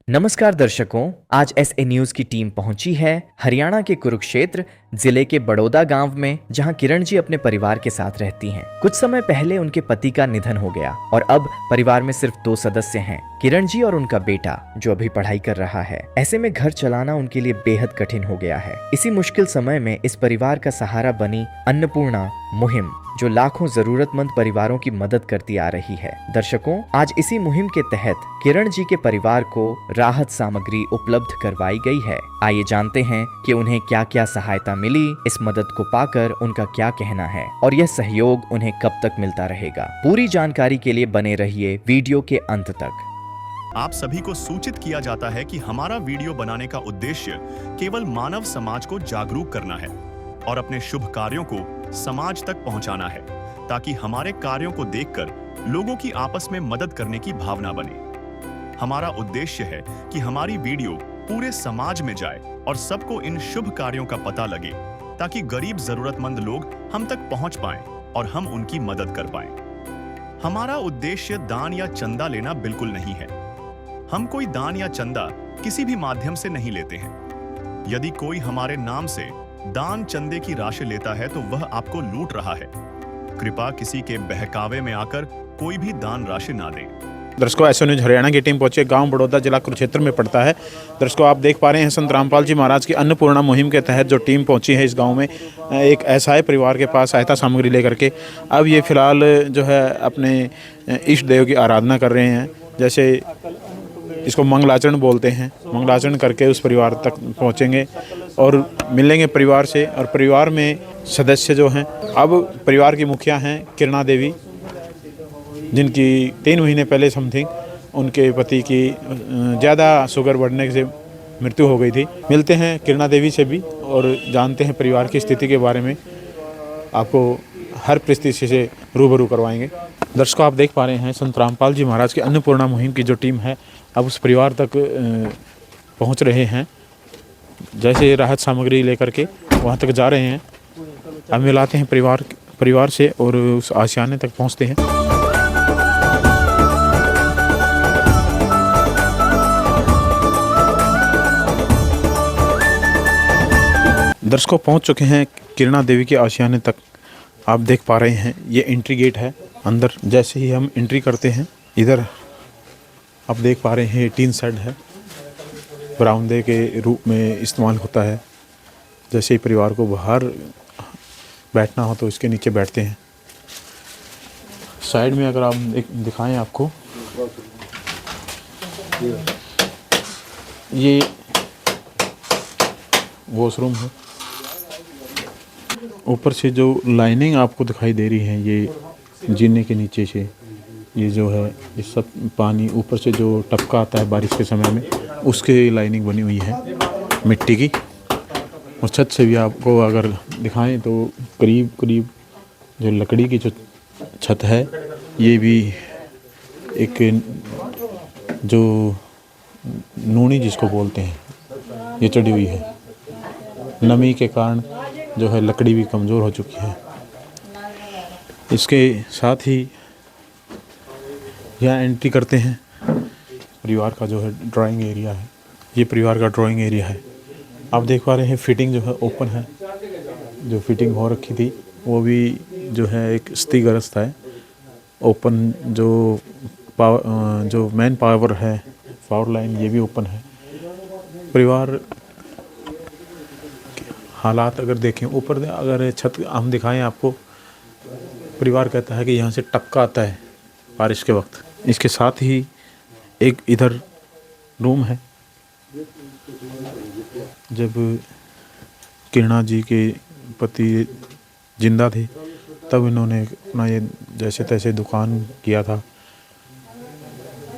नमस्कार दर्शकों, आज एसए न्यूज की टीम पहुंची है हरियाणा के कुरुक्षेत्र जिले के बड़ौदा गांव में, जहां किरण जी अपने परिवार के साथ रहती हैं। कुछ समय पहले उनके पति का निधन हो गया और अब परिवार में सिर्फ 2 सदस्य हैं, किरण जी और उनका बेटा जो अभी पढ़ाई कर रहा है। ऐसे में घर चलाना उनके लिए बेहद कठिन हो गया है। इसी मुश्किल समय में इस परिवार का सहारा बनी अन्नपूर्णा मुहिम, जो लाखों जरूरतमंद परिवारों की मदद करती आ रही है। दर्शकों, आज इसी मुहिम के तहत किरण जी के परिवार को राहत सामग्री उपलब्ध करवाई गई है। आइए जानते हैं कि उन्हें क्या क्या सहायता मिली, इस मदद को पाकर उनका क्या कहना है और यह सहयोग उन्हें कब तक मिलता रहेगा। पूरी जानकारी के लिए बने रहिए वीडियो के अंत तक। आप सभी को सूचित किया जाता है कि हमारा वीडियो बनाने का उद्देश्य केवल मानव समाज को जागरूक करना है और अपने शुभ कार्यों को समाज तक पहुंचाना है, ताकि हमारे कार्यों को देखकर लोगों की आपस में मदद करने की भावना बने। हमारा उद्देश्य है कि हमारी वीडियो पूरे समाज में जाए और सबको इन शुभ कार्यों का पता लगे, ताकि गरीब जरूरतमंद लोग हम तक पहुंच पाएं और हम उनकी मदद कर पाएं। हमारा उद्देश्य दान या चंदा लेना बिल्कुल नहीं है। हम कोई दान या चंदा किसी भी माध्यम से नहीं लेते हैं। यदि कोई हमारे नाम से दान चंदे की राशि लेता है तो वह आपको लूट रहा है। कृपया किसी के बहकावे में आकर कोई भी दान राशि ना दें। दर्शकों, एसए न्यूज हरियाणा की टीम पहुंची गांव बड़ौदा, जिला कुरुक्षेत्र में पड़ता है। दर्शकों, आप देख पा रहे हैं संत रामपाल जी महाराज की अन्नपूर्णा मुहिम के तहत जो टीम पहुंची है इस गांव में, एक ऐसा परिवार के पास सहायता सामग्री लेकर के। अब ये फिलहाल जो है अपने इष्ट देव की आराधना कर रहे हैं, जैसे इसको मंगलाचरण बोलते हैं। मंगलाचरण करके उस परिवार तक पहुंचेंगे और मिलेंगे परिवार से। और परिवार में सदस्य जो हैं, अब परिवार की मुखिया हैं किरणा देवी, जिनकी 3 महीने पहले समथिंग उनके पति की ज़्यादा शुगर बढ़ने से मृत्यु हो गई थी। मिलते हैं किरणा देवी से भी और जानते हैं परिवार की स्थिति के बारे में। आपको हर परिस्थिति से रूबरू करवाएंगे। दर्शकों, आप देख पा रहे हैं संत रामपाल जी महाराज की अन्नपूर्णा मुहिम की जो टीम है अब उस परिवार तक पहुंच रहे हैं। जैसे राहत सामग्री लेकर के वहां तक जा रहे हैं। अब मिलाते हैं परिवार से और उस आशियाने तक पहुंचते हैं। दर्शकों, पहुंच चुके हैं किरणा देवी के आशियाने तक। आप देख पा रहे हैं ये एंट्री गेट है। अंदर जैसे ही हम एंट्री करते हैं, इधर आप देख पा रहे हैं टीन शेड है, बरामदे के रूप में इस्तेमाल होता है। जैसे ही परिवार को बाहर बैठना हो तो इसके नीचे बैठते हैं। साइड में अगर आप दिखाएं आपको, ये वॉशरूम है। ऊपर से जो लाइनिंग आपको दिखाई दे रही है, ये जीने के नीचे से ये जो है ये सब पानी ऊपर से जो टपका आता है बारिश के समय में, उसके लाइनिंग बनी हुई है मिट्टी की। और छत से भी आपको अगर दिखाएं तो करीब जो लकड़ी की जो छत है, ये भी एक जो नूनी जिसको बोलते हैं, ये चढ़ी हुई है। नमी के कारण जो है लकड़ी भी कमज़ोर हो चुकी है। इसके साथ ही यहाँ एंट्री करते हैं। परिवार का जो है ड्राइंग एरिया है, ये परिवार का ड्राइंग एरिया है। आप देख पा रहे हैं फिटिंग जो है ओपन है। जो फिटिंग हो रखी थी वो भी जो है एक स्थितिग्रस्त है। ओपन जो मेन पावर है, पावर लाइन, ये भी ओपन है। परिवार हालात अगर देखें, ऊपर अगर छत हम दिखाएं आपको, परिवार कहता है कि यहाँ से टपका आता है बारिश के वक्त। इसके साथ ही एक इधर रूम है। जब किरणा जी के पति जिंदा थे तब इन्होंने अपना ये जैसे तैसे दुकान किया था।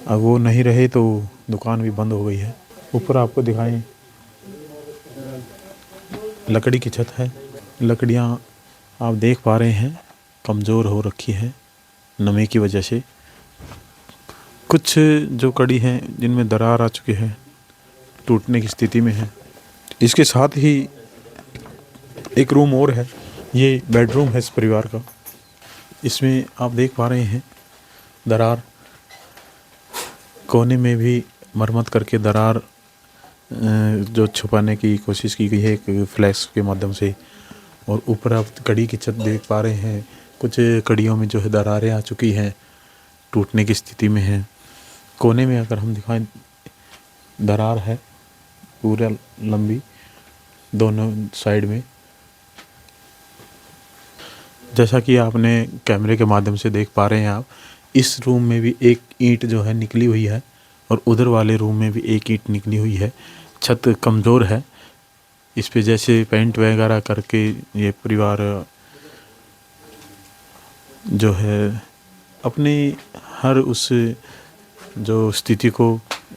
अब वो नहीं रहे तो दुकान भी बंद हो गई है। ऊपर आपको दिखाएं, लकड़ी की छत है। लकड़ियाँ आप देख पा रहे हैं कमज़ोर हो रखी है नमी की वजह से। कुछ जो कड़ी हैं जिनमें दरार आ चुकी है, टूटने की स्थिति में है। इसके साथ ही एक रूम और है, ये बेडरूम है इस परिवार का। इसमें आप देख पा रहे हैं दरार, कोने में भी मरम्मत करके दरार जो छुपाने की कोशिश की गई है एक फ्लैश के माध्यम से। और ऊपर आप कड़ी की छत देख पा रहे हैं, कुछ कड़ियों में जो है दरारें आ चुकी हैं, टूटने की स्थिति में है। कोने में अगर हम दिखाएं दरार है पूरा लंबी दोनों साइड में। जैसा कि आपने कैमरे के माध्यम से देख पा रहे हैं आप, इस रूम में भी एक ईंट जो है निकली हुई है और उधर वाले रूम में भी एक ईंट निकली हुई है। छत कमज़ोर है, इस पे जैसे पेंट वगैरह करके ये परिवार जो है अपनी हर उस जो स्थिति को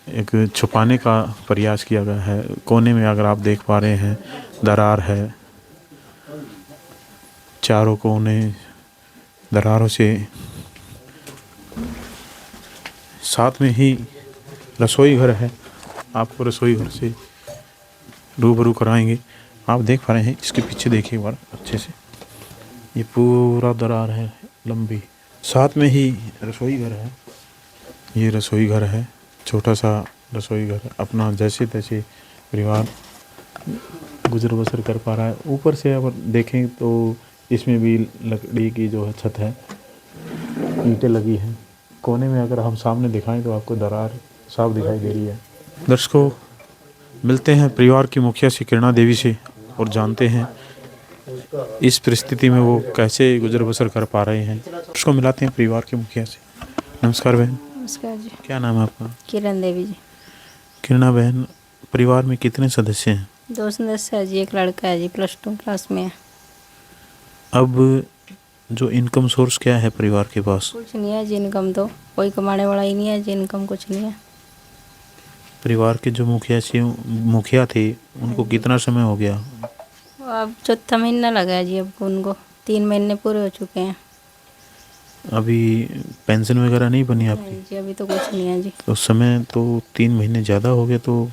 एक छुपाने का प्रयास किया गया है। कोने में अगर आप देख पा रहे हैं दरार है, चारों कोने दरारों से, साथ में ही रसोई घर है। आपको रसोई घर से रूबरू कराएंगे। आप देख पा रहे हैं, इसके पीछे देखिए एक बार अच्छे से, ये पूरा दरार है लंबी। साथ में ही रसोई घर है, ये रसोई घर है, छोटा सा रसोई घर। अपना जैसे तैसे परिवार गुजर बसर कर पा रहा है। ऊपर से अगर देखें तो इसमें भी लकड़ी की जो है छत है, ईंटें लगी हैं। कोने में अगर हम सामने दिखाएं तो आपको दरार साफ दिखाई दे रही है। दर्शकों, मिलते हैं परिवार की मुखिया श्री किरणा देवी से और जानते हैं इस परिस्थिति में वो कैसे गुजर बसर कर पा रहे हैं। उसको मिलाते हैं परिवार के मुखिया से। नमस्कार बहन। नमस्कार जी। क्या नाम है आपका? किरण देवी जी। किरणा बहन, परिवार में कितने सदस्य हैं? 2 सदस्य है जी, एक लड़का है जी, +2 क्लास में है। अब जो इनकम सोर्स क्या है परिवार के पास? कुछ नहीं है जी, इनकम तो कोई कमाने वाला ही नहीं है जी, इनकम कुछ नहीं है। परिवार के जो मुखिया थे उनको कितना समय हो गया? अब 4था महीना लगा है जी, अब उनको 3 महीने पूरे हो चुके हैं। अभी पेंशन वगैरह नहीं बनी आपकी? नहीं जी, अभी तो कुछ नहीं है जी। तो समय तो 3 महीने ज़्यादा हो गए, तो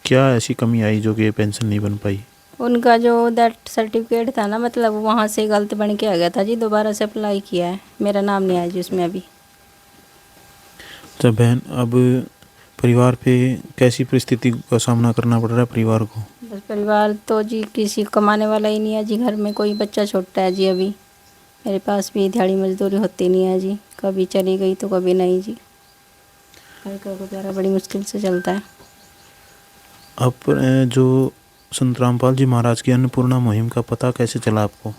क्या ऐसी कमी आई जो कि पेंशन नहीं बन पाई? उनका जो डेथ सर्टिफिकेट था ना, मतलब वहाँ से गलत बन के आ गया था जी, दोबारा से अप्लाई किया है, मेरा नाम नहीं आया जी उसमें अभी। तो बहन, अब परिवार पे कैसी परिस्थिति का सामना करना पड़ रहा है परिवार को? बस परिवार तो जी किसी कमाने वाला ही नहीं है जी, घर में कोई बच्चा छोटा है जी। अभी मेरे पास भी दिहाड़ी मजदूरी होती नहीं है जी, कभी चली गई तो कभी नहीं जी। घर का गुजारा बड़ी मुश्किल से चलता है। अब जो संत रामपाल जी महाराज की अन्नपूर्णा मुहिम का पता कैसे चला आपको?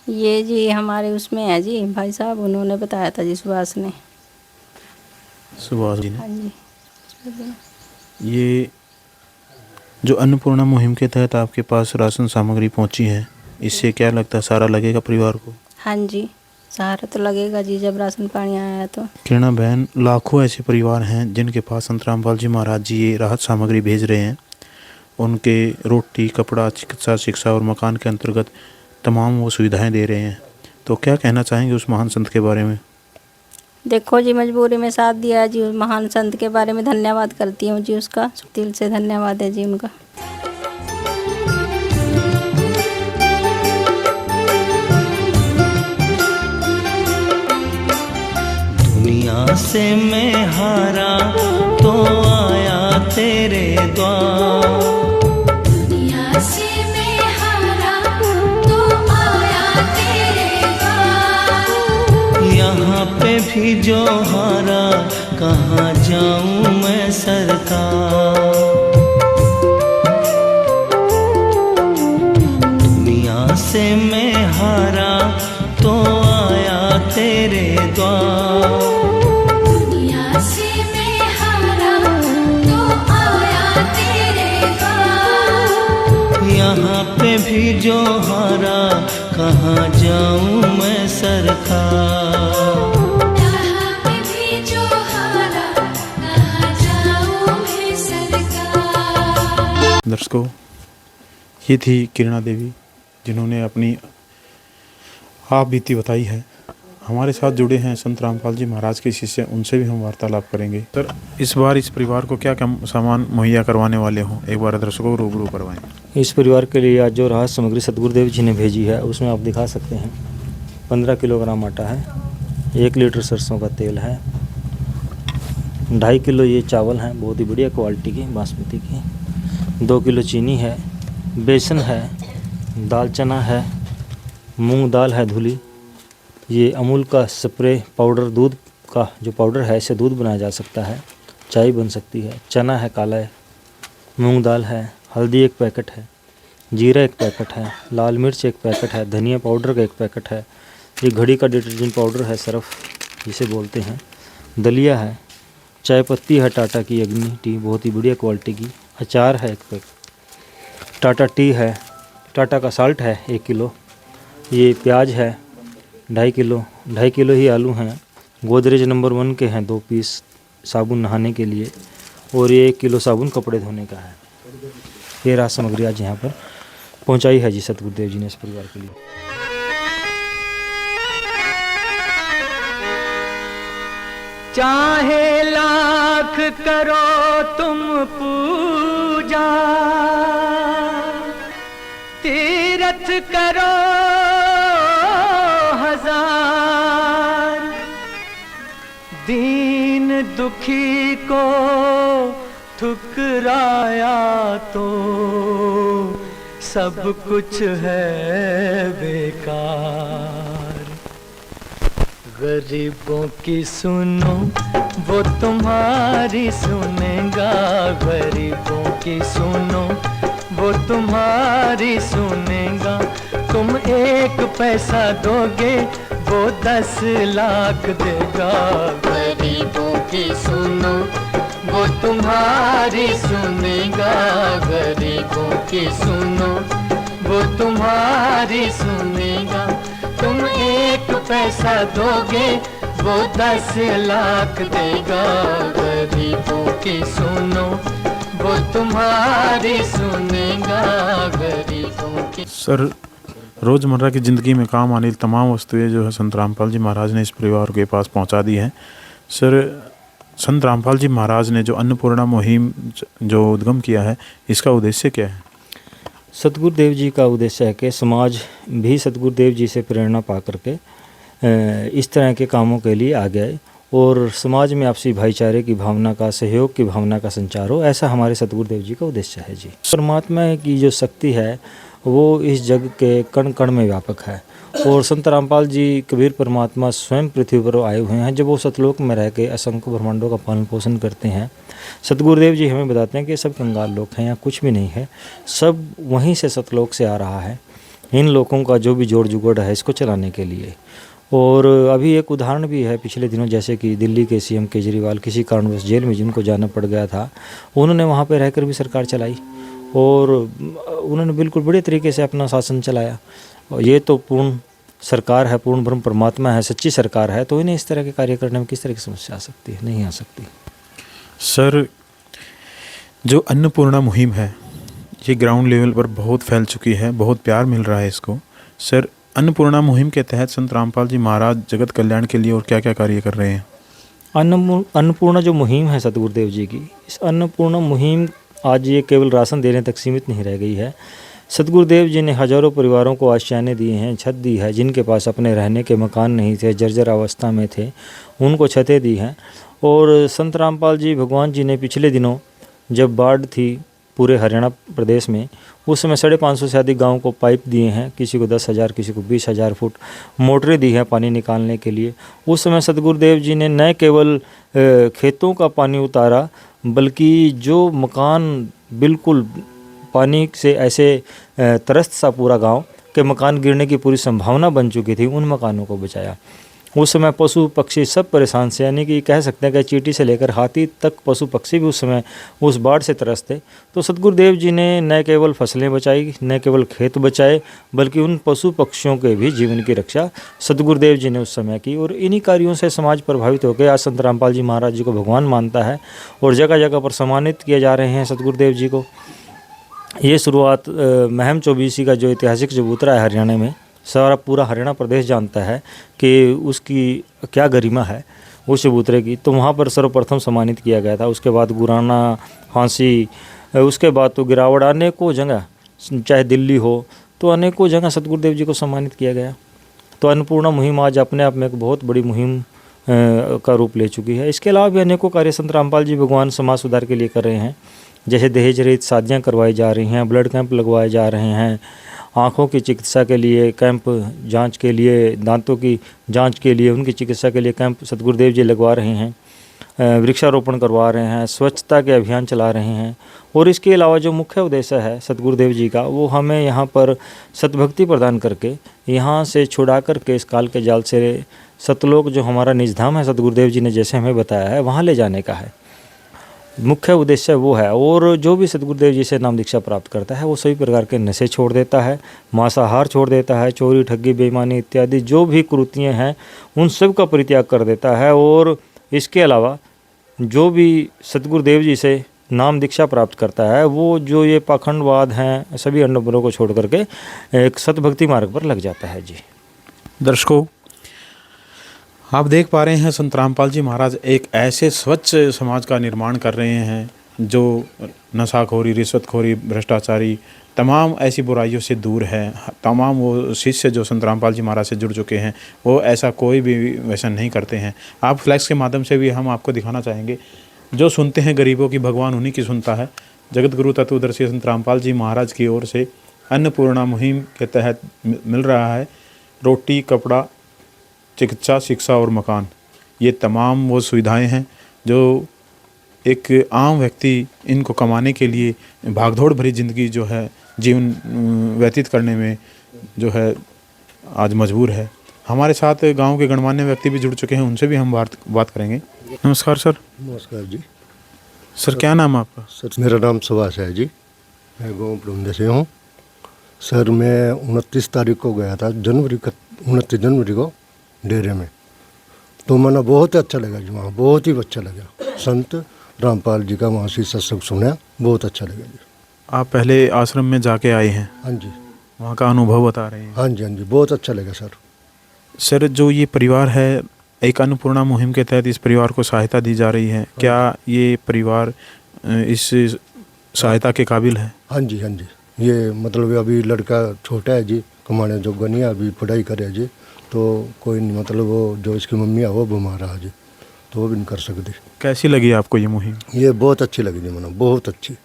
ये जी हमारे उसमें है जी, भाई साहब उन्होंने बताया था जी, सुभाष ने। सुभाष जी ने? हाँ जी। ये जो अन्नपूर्णा मुहिम के तहत आपके पास राशन सामग्री पहुंची है, इससे क्या लगता है सहारा लगेगा परिवार को? हाँ जी, सहारा तो लगेगा जी जब राशन पानी आया है तो। किरणा बहन, लाखों ऐसे परिवार हैं जिनके पास संत रामपाल जी महाराज जी ये राहत सामग्री भेज रहे हैं। उनके रोटी, कपड़ा, चिकित्सा, शिक्षा और मकान के अंतर्गत तमाम वो सुविधाएं दे रहे हैं। तो क्या कहना चाहेंगे उस महान संत के बारे में? देखो जी, मजबूरी में साथ दिया है जी, उस महान संत के बारे में धन्यवाद करती हूँ जी, उसका दिल से धन्यवाद है जी उनका। दुनिया से मैं हारा तो आया तेरे द्वार, दुनिया से मैं हारा तो आया तेरे द्वार। यहाँ पे भी जो हारा कहाँ जाऊँ मैं सरकार। दुनिया से मैं हारा तो आया तेरे द्वार, दुनिया से मैं हारा तो आया तेरे द्वार। यहाँ पे भी जो हारा कहाँ जाऊँ मैं सरकार। यहाँ पे भी जो हारा कहाँ जाऊँ मैं सरकार। दर्शकों, ये थी किरणा देवी जिन्होंने अपनी आप बीती बताई है। हमारे साथ जुड़े हैं संत रामपाल जी महाराज के शिष्य, उनसे भी हम वार्तालाप करेंगे। सर, इस बार इस परिवार को क्या क्या सामान मुहैया करवाने वाले हों, एक बार दर्शकों को रूबरू करवाएं। इस परिवार के लिए आज जो राहत सामग्री सतगुरुदेव जी ने भेजी है उसमें आप दिखा सकते हैं 15 किलोग्राम आटा है, 1 लीटर सरसों का तेल है, 2.5 किलो ये चावल हैं, बहुत ही बढ़िया क्वालिटी की बासमती की। 2 किलो चीनी है, बेसन है, दाल चना है, मूंग दाल है धुली। ये अमूल का स्प्रे पाउडर, दूध का जो पाउडर है, इससे दूध बनाया जा सकता है, चाय बन सकती है। चना है काला है, मूंग दाल है, हल्दी 1 पैकेट है, जीरा 1 पैकेट है, लाल मिर्च 1 पैकेट है, धनिया पाउडर का 1 पैकेट है। ये घड़ी का डिटर्जेंट पाउडर है, सर्फ जिसे बोलते हैं। दलिया है, चाय पत्ती है टाटा की अग्नि टी, बहुत ही बढ़िया क्वालिटी की। अचार है 1 पैकेट, टाटा टी है, टाटा का साल्ट है 1 किलो। ये प्याज है 2.5 किलो, 2.5 किलो ही आलू हैं। गोदरेज नंबर 1 के हैं 2 पीस साबुन नहाने के लिए, और ये 1 किलो साबुन कपड़े धोने का है। ये राज सामग्री आज यहाँ पर पहुँचाई है जी सतगुरुदेव जी ने इस परिवार के लिए। चाहे लाख करो तुम पूजा, तीरथ करो हजार, दीन दुखी को ठुकराया तो सब कुछ है बेकार। गरीबों की सुनो वो तुम्हारी सुनेगा, गरीबों की सुनो वो तुम्हारी सुनेगा। तुम 1 पैसा दोगे वो 10 लाख देगा। गरीबों की सुनो वो तुम्हारी सुनेगा, गरीबों की सुनो वो तुम्हारी सुनेगा। तुम 1 पैसा दोगे वो 10 लाख देगा। गरीबों की सुनो वो तुम्हारी सुनेगा, गरीबों की। सर, रोज़मर्रा की ज़िंदगी में काम आने वाली तमाम वस्तुएं जो है संत रामपाल जी महाराज ने इस परिवार के पास पहुंचा दी हैं। सर, संत रामपाल जी महाराज ने जो अन्नपूर्णा मुहिम जो उद्गम किया है, इसका उद्देश्य क्या है? सतगुरुदेव जी का उद्देश्य है कि समाज भी सतगुरुदेव जी से प्रेरणा पा करके इस तरह के कामों के लिए आगे आए और समाज में आपसी भाईचारे की भावना का, सहयोग की भावना का संचार हो। ऐसा हमारे सतगुरुदेव जी का उद्देश्य है जी। परमात्मा की जो शक्ति है वो इस जग के कण कण में व्यापक है, और संत रामपाल जी कबीर परमात्मा स्वयं पृथ्वी पर आए हुए हैं। जब वो सतलोक में रह के असंख्य ब्रह्मांडों का पालन पोषण करते हैं, सतगुरुदेव जी हमें बताते हैं कि सब कंगाल लोग हैं, यहाँ कुछ भी नहीं है, सब वहीं से सतलोक से आ रहा है। इन लोगों का जो भी जोड़ जुगड़ है इसको चलाने के लिए। और अभी एक उदाहरण भी है पिछले दिनों, जैसे कि दिल्ली के सीएम केजरीवाल किसी कारणवश जेल में जिनको जाना पड़ गया था, उन्होंने वहाँ पर रहकर भी सरकार चलाई और उन्होंने बिल्कुल बढ़िया तरीके से अपना शासन चलाया। और ये तो पूर्ण सरकार है, पूर्ण ब्रह्म परमात्मा है, सच्ची सरकार है, तो इन्हें इस तरह के कार्य करने में किस तरह की समस्या आ सकती है? नहीं आ सकती। सर, जो अन्नपूर्णा मुहिम है ये ग्राउंड लेवल पर बहुत फैल चुकी है, बहुत प्यार मिल रहा है इसको। सर, अन्नपूर्णा मुहिम के तहत संत रामपाल जी महाराज जगत कल्याण के लिए और क्या क्या कार्य कर रहे हैं? अन्नपूर्णा जो मुहिम है सतगुरुदेव जी की, इस अन्नपूर्णा मुहिम आज ये केवल राशन देने तक सीमित नहीं रह गई है। सतगुरुदेव जी ने हजारों परिवारों को आश्रय दिए हैं, छत दी है। जिनके पास अपने रहने के मकान नहीं थे, जर्जर अवस्था में थे, उनको छतें दी हैं। और संत रामपाल जी भगवान जी ने पिछले दिनों जब बाढ़ थी पूरे हरियाणा प्रदेश में, उस समय 550 से अधिक गाँव को पाइप दिए हैं, किसी को 10,000, किसी को 20,000 फुट मोटरें दी हैं पानी निकालने के लिए। उस समय सतगुरुदेव जी ने न केवल खेतों का पानी उतारा, बल्कि जो मकान बिल्कुल पानी से ऐसे त्रस्त सा पूरा गांव के मकान गिरने की पूरी संभावना बन चुकी थी, उन मकानों को बचाया। उस समय पशु पक्षी सब परेशान से, यानी कि कह सकते हैं कि चींटी से लेकर हाथी तक पशु पक्षी भी उस समय उस बाढ़ से त्रस्त थे। तो सतगुरुदेव जी ने न केवल फसलें बचाई, न केवल खेत बचाए, बल्कि उन पशु पक्षियों के भी जीवन की रक्षा सतगुरुदेव जी ने उस समय की। और इन्हीं कार्यों से समाज प्रभावित होकर आज संत रामपाल जी महाराज जी को भगवान मानता है और जगह जगह पर सम्मानित किए जा रहे हैं सतगुरुदेव जी को। ये शुरुआत महम चौबीसी का जो ऐतिहासिक चबूतरा है हरियाणा में, सारा पूरा हरियाणा प्रदेश जानता है कि उसकी क्या गरिमा है उस चबूतरे की। तो वहाँ पर सर्वप्रथम सम्मानित किया गया था। उसके बाद गुराना, फांसी, उसके बाद तो गिरावड़, अनेकों जगह, चाहे दिल्ली हो तो अनेकों जगह सतगुरुदेव जी को सम्मानित किया गया। तो अन्नपूर्णा मुहिम आज अपने आप में एक बहुत बड़ी मुहिम का रूप ले चुकी है। इसके अलावा भी अनेकों कार्य संत रामपाल जी भगवान समाज सुधार के लिए कर रहे हैं। जैसे दहेज रहित शादियाँ करवाई जा रही हैं, ब्लड कैंप लगवाए जा रहे हैं, आँखों की चिकित्सा के लिए कैंप, जांच के लिए, दांतों की जांच के लिए, उनकी चिकित्सा के लिए कैंप सतगुरुदेव जी लगवा रहे हैं, वृक्षारोपण करवा रहे हैं, स्वच्छता के अभियान चला रहे हैं। और इसके अलावा जो मुख्य उद्देश्य है सतगुरुदेव जी का, वो हमें यहाँ पर सतभक्ति प्रदान करके यहाँ से छुड़ा करके इस काल के जाल से सतलोक जो हमारा निजधाम है सतगुरुदेव जी ने जैसे हमें बताया है वहाँ ले जाने का है। मुख्य उद्देश्य वो है। और जो भी सतगुरुदेव जी से नाम दीक्षा प्राप्त करता है वो सभी प्रकार के नशे छोड़ देता है, मांसाहार छोड़ देता है, चोरी ठगी बेईमानी इत्यादि जो भी कुरीतियाँ हैं उन सब का परित्याग कर देता है। और इसके अलावा जो भी सतगुरुदेव जी से नाम दीक्षा प्राप्त करता है वो जो ये पाखंडवाद हैं सभी अंडों को छोड़ करके एक सतभक्ति मार्ग पर लग जाता है। जी दर्शकों, आप देख पा रहे हैं संत रामपाल जी महाराज एक ऐसे स्वच्छ समाज का निर्माण कर रहे हैं जो नशाखोरी, रिश्वतखोरी, भ्रष्टाचारी, तमाम ऐसी बुराइयों से दूर है। तमाम वो शिष्य जो संत रामपाल जी महाराज से जुड़ चुके हैं वो ऐसा कोई भी व्यसन नहीं करते हैं। आप फ्लैक्स के माध्यम से भी हम आपको दिखाना चाहेंगे, जो सुनते हैं गरीबों की भगवान उन्हीं की सुनता है। जगत गुरु तत्वदर्शी संत रामपाल जी महाराज की ओर से अन्नपूर्णा मुहिम के तहत मिल रहा है रोटी, कपड़ा, चिकित्सा, शिक्षा और मकान। ये तमाम वो सुविधाएं हैं जो एक आम व्यक्ति इनको कमाने के लिए भागदौड़ भरी ज़िंदगी जो है जीवन व्यतीत करने में जो है आज मजबूर है। हमारे साथ गांव के गणमान्य व्यक्ति भी जुड़ चुके हैं, उनसे भी हम बात करेंगे। नमस्कार सर। नमस्कार जी। सर क्या नाम है आपका? सर मेरा नाम सुभाष है जी, मैं गाँव बड़ौदा से हूँ। सर मैं 29 तारीख को गया था, 29 जनवरी को डेरे में, तो मैंने बहुत अच्छा लगा जी, वहाँ बहुत ही अच्छा लगा। संत रामपाल जी का वहाँ से सत्संग सुना, बहुत अच्छा लगा जी। आप पहले आश्रम में जाके आए हैं? हाँ जी। वहाँ का अनुभव बता रहे हैं? हाँ जी, हाँ जी, बहुत अच्छा लगा सर। सर जो ये परिवार है, एक अन्नपूर्णा मुहिम के तहत इस परिवार को सहायता दी जा रही है, क्या ये परिवार इस सहायता के काबिल है? हाँ जी, हाँ जी। ये मतलब अभी लड़का छोटा है जी, कमाने जो गनी है, अभी पढ़ाई करे जी, तो कोई नहीं, मतलब वो जो इसकी मम्मी है वो बीमार है जी, तो वो भी नहीं कर सकती। कैसी लगी आपको ये मुहिम? ये बहुत अच्छी लगी जी, मैंने बहुत अच्छी।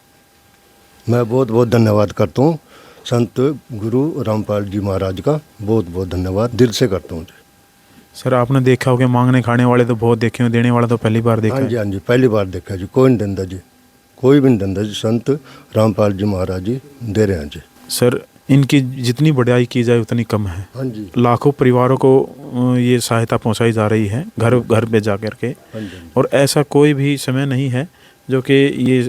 मैं बहुत बहुत धन्यवाद करता हूँ संत गुरु रामपाल जी महाराज का, बहुत बहुत धन्यवाद दिल से करता हूँ जी। सर आपने देखा होगा मांगने खाने वाले तो बहुत देखे हैं, देने वाला तो पहली बार देखा हाँ जी, हाँ जी, पहली बार देखा जी। कोई नहीं देंदा जी, कोई भी नहीं देंदा जी, संत रामपाल जी महाराज जी दे रहे हैं जी। सर इनकी जितनी बढ़ाई की जाए उतनी कम है। हाँ जी। लाखों परिवारों को ये सहायता पहुंचाई जा रही है घर घर पे जा कर के, हाँ जी। और ऐसा कोई भी समय नहीं है जो कि ये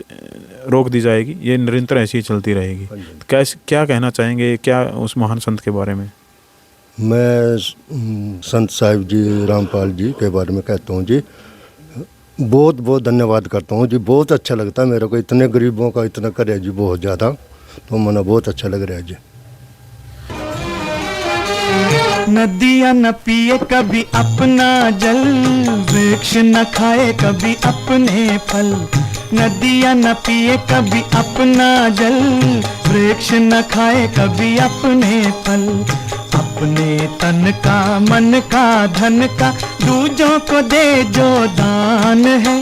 रोक दी जाएगी, ये निरंतर ऐसी ही चलती रहेगी। हाँ जी। कैसे, क्या कहना चाहेंगे क्या उस महान संत के बारे में? मैं संत साहिब जी रामपाल जी के बारे में कहता हूँ जी, बहुत बहुत धन्यवाद करता हूँ जी। बहुत अच्छा लगता है मेरे को, इतने गरीबों का इतना करे जी, बहुत ज़्यादा, तो मैंने बहुत अच्छा लग रहा है जी। नदियाँ न पिए कभी अपना जल, वृक्ष न खाए कभी अपने फल। नदियाँ न पिए कभी अपना जल, वृक्ष न खाए कभी अपने फल। अपने तन का, मन का, धन का दूजों को दे जो दान है,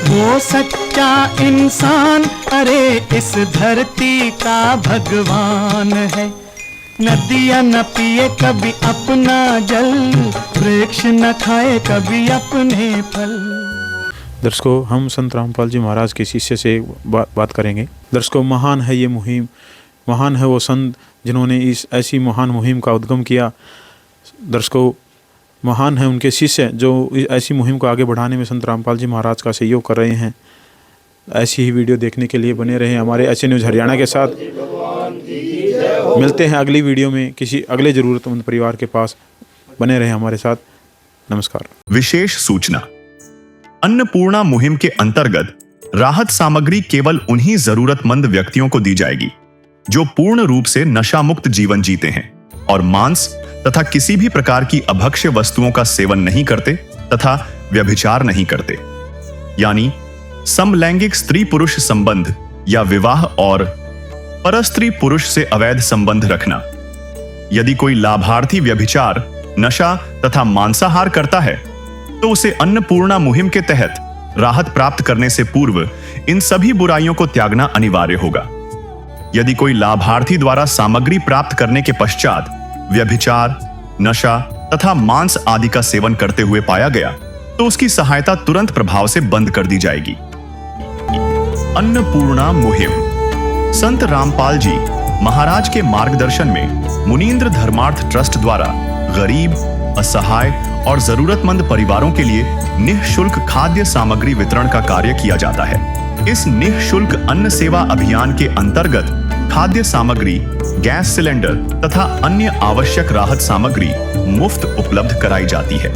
वो सच्चा इंसान, अरे इस धरती का भगवान है। नदियाँ न पिए कभी अपना जल, वृक्ष न खाए कभी अपने फल। दर्शकों, हम संत रामपाल जी महाराज के शिष्य से बात करेंगे। दर्शकों, महान है ये मुहिम, महान है वो संत जिन्होंने इस ऐसी महान मुहिम का उद्गम किया। दर्शकों, महान है उनके शिष्य जो ऐसी मुहिम को आगे बढ़ाने में संत रामपाल जी महाराज का सहयोग कर रहे हैं। ऐसी ही वीडियो देखने के लिए बने रहें हमारे एचए न्यूज़ हरियाणा के साथ। मिलते हैं अगली वीडियो में किसी अगले ज़रूरतमंद परिवार के पास। बने रहें हमारे साथ। नमस्कार। विशेष सूचना, अन्नपूर्णा मुहिम के अंतर्गत राहत सामग्री केवल उन्हीं जरूरतमंद व्यक्तियों को दी जाएगी जो पूर्ण रूप से नशा मुक्त जीवन जीते हैं और मांस तथा किसी भी प्रकार की अभक्ष्य वस्तुओं का सेवन नहीं करते तथा व्यभिचार नहीं करते, यानी समलैंगिक स्त्री पुरुष संबंध या विवाह और परस्त्री पुरुष से अवैध संबंध रखना। यदि कोई लाभार्थी व्यभिचार, नशा तथा मांसाहार करता है तो उसे अन्नपूर्णा मुहिम के तहत राहत प्राप्त करने से पूर्व इन सभी बुराइयों को त्यागना अनिवार्य होगा। यदि कोई लाभार्थी द्वारा सामग्री प्राप्त करने के पश्चात व्यभिचार, नशा तथा मांस आदि का सेवन करते हुए पाया गया तो उसकी सहायता तुरंत प्रभाव से बंद कर दी जाएगी। अन्नपूर्णा मुहिम। संत रामपाल जी महाराज के मार्गदर्शन में मुनींद्र धर्मार्थ ट्रस्ट द्वारा गरीब, असहाय और जरूरतमंद परिवारों के लिए निःशुल्क खाद्य सामग्री वितरण का कार्य किया जाता है। इस निःशुल्क अन्न सेवा अभियान के अंतर्गत खाद्य सामग्री, गैस सिलेंडर तथा अन्य आवश्यक राहत सामग्री मुफ्त उपलब्ध कराई जाती है।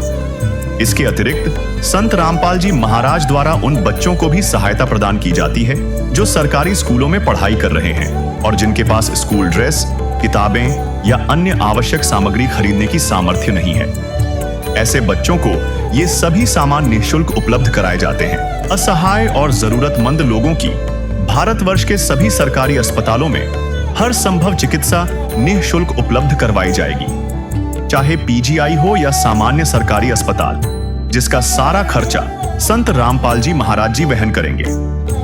इसके अतिरिक्त संत रामपाल जी महाराज द्वारा उन बच्चों को भी सहायता प्रदान की जाती है जो सरकारी स्कूलों में पढ़ाई कर रहे हैं और जिनके पास स्कूल ड्रेस, किताबें या अन्य आवश्यक सामग्री खरीदने की सामर्थ्य नहीं है। ऐसे बच्चों को ये सभी सामान निःशुल्क उपलब्ध कराए जाते हैं। असहाय और जरूरतमंद लोगों की भारतवर्ष के सभी सरकारी अस्पतालों में हर संभव चिकित्सा निःशुल्क उपलब्ध करवाई जाएगी, चाहे पीजीआई हो या सामान्य सरकारी अस्पताल, जिसका सारा खर्चा संत रामपाल जी महाराज जी वहन करेंगे।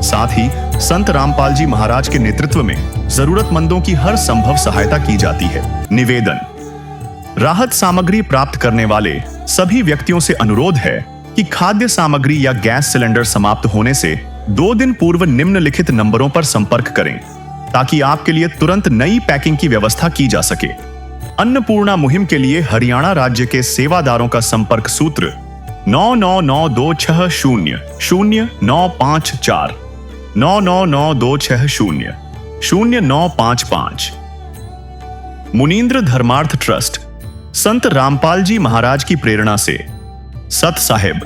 साथ ही संत रामपाल जी महाराज के नेतृत्व में जरूरतमंदों की हर संभव सहायता की जाती है। निवेदन। राहत सामग्री प्राप्त करने वाले सभी व्यक्तियों से अनुरोध है कि खाद्य सामग्री या गैस सिलेंडर समाप्त होने से 2 दिन पूर्व निम्नलिखित नंबरों पर संपर्क करें ताकि आपके लिए तुरंत नई पैकिंग की व्यवस्था की जा सके। अन्नपूर्णा मुहिम के लिए हरियाणा राज्य के सेवादारों का संपर्क सूत्र 9992600954 9992600955। मुनींद्र धर्मार्थ ट्रस्ट संत रामपाल जी महाराज की प्रेरणा से सत साहिब